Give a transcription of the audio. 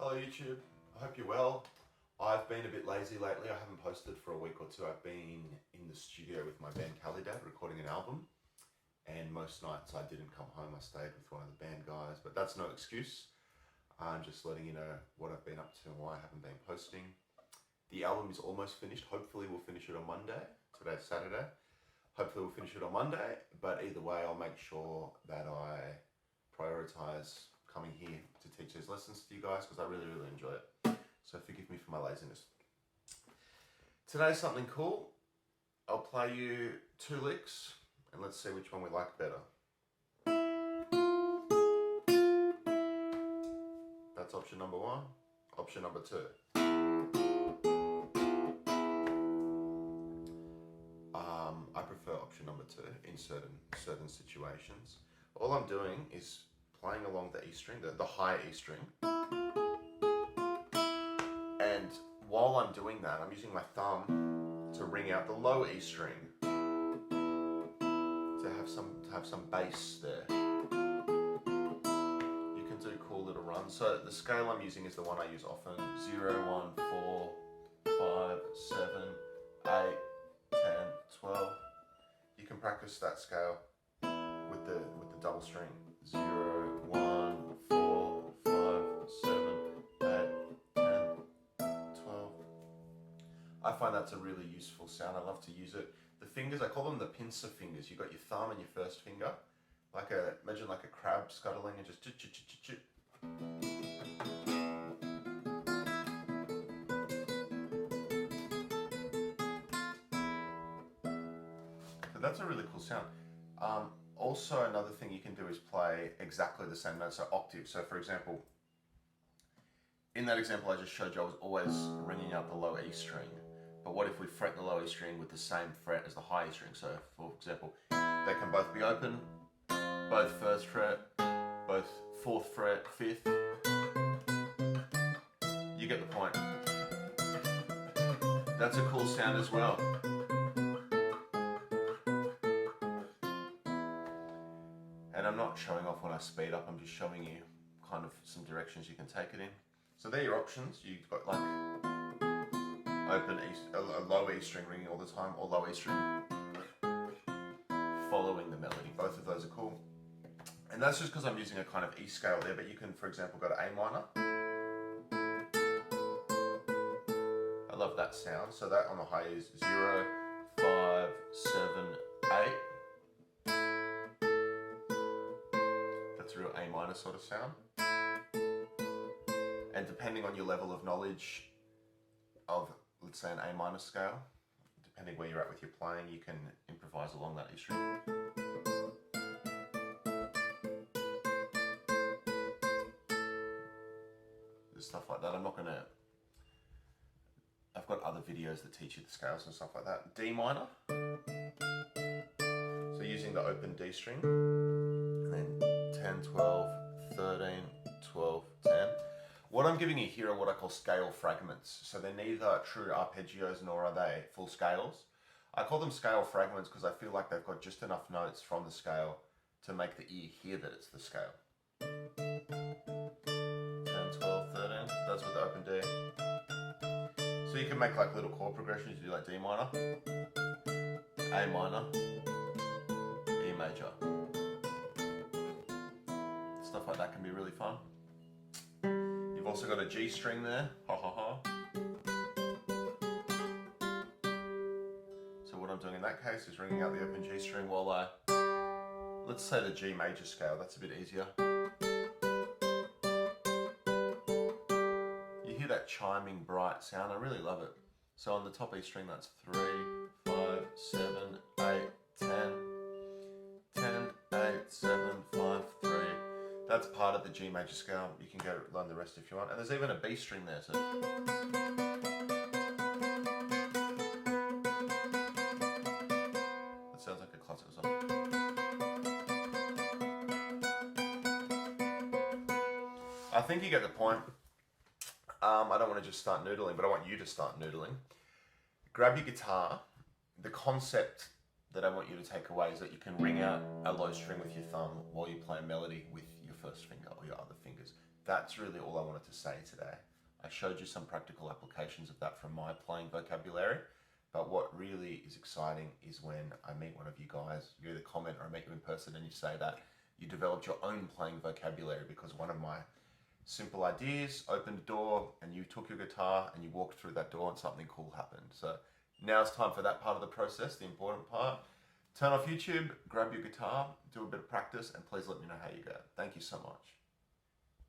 Hello YouTube, I hope you're well. I've been a bit lazy lately. I haven't posted for a week or two. I've been in the studio with my band Calidad recording an album, and most nights I didn't come home. I stayed with one of the band guys, but that's no excuse. I'm just letting you know what I've been up to and why I haven't been posting. The album is almost finished. Hopefully we'll finish it on Monday. Today's Saturday. Hopefully we'll finish it on Monday, but either way I'll make sure that I prioritize coming here to teach these lessons to you guys because I really enjoy it. So forgive me for my laziness. Today's something cool. I'll play you 2 licks and let's see which one we like better. That's option number 1. Option number 2. I prefer option number 2 in certain situations. All I'm doing is playing along the E string, the high E string. And while I'm doing that, I'm using my thumb to ring out the low E string to have some bass there. You can do cool little runs. So the scale I'm using is the one I use often: 0, 1, 4, 5, 7, 8, 10, 12. You can practice that scale with the double string. 0, 1, 4, 5, 7, 8, 10, 12. I find that's a really useful sound. I love to use it. The fingers, I call them the pincer fingers. You've got your thumb and your first finger, imagine like a crab scuttling and just chit. So that's a really cool sound. Also, another thing you can do is play exactly the same note, so octave. So for example, in that example I just showed you, I was always ringing out the low E string. But what if we fret the low E string with the same fret as the high E string? So for example, they can both be open, both 1st fret, both 4th fret, 5th. You get the point. That's a cool sound as well. And I'm not showing off when I speed up, I'm just showing you kind of some directions you can take it in. So they're your options. You've got like open E, a low E string ringing all the time, or low E string following the melody. Both of those are cool. And that's just because I'm using a kind of E scale there, but you can, for example, go to A minor. I love that sound. So that on the high is 0, 5, 7, 8. That's a real A minor sort of sound. And depending on your level of knowledge of, let's say, an A minor scale, depending where you're at with your playing, you can improvise along that E string. Stuff like that. I've got other videos that teach you the scales and stuff like that. D minor. So using the open D string. And then 10, 12, 13, 12, 10. What I'm giving you here are what I call scale fragments. So they're neither true arpeggios nor are they full scales. I call them scale fragments because I feel like they've got just enough notes from the scale to make the ear hear that it's the scale. 10, 12, 13, that's with the open D. So you can make like little chord progressions. You do like D minor, A minor, E major. Stuff like that can be really fun. You've also got a G string there, ha ha ha. So what I'm doing in that case is ringing out the open G string while let's say the G major scale, that's a bit easier. You hear that chiming bright sound, I really love it. So on the top E string that's 3, 5, 7, 8, 10, 10, 8, 7, 5, 3. That's part of the G major scale. You can go learn the rest if you want. And there's even a B string there. So that sounds like a classical song. I think you get the point. I don't want to just start noodling, but I want you to start noodling. Grab your guitar. The concept that I want you to take away is that you can ring out a low string with your thumb while you play a melody with your first finger or your other fingers. that's really all I wanted to say today. I showed you some practical applications of that from my playing vocabulary, but what really is exciting is when I meet one of you guys, you either comment or I meet you in person and you say that you developed your own playing vocabulary because one of my simple ideas opened a door and you took your guitar and you walked through that door and something cool happened. So now it's time for that part of the process, the important part. Turn off YouTube, grab your guitar, do a bit of practice, and please let me know how you go. Thank you so much.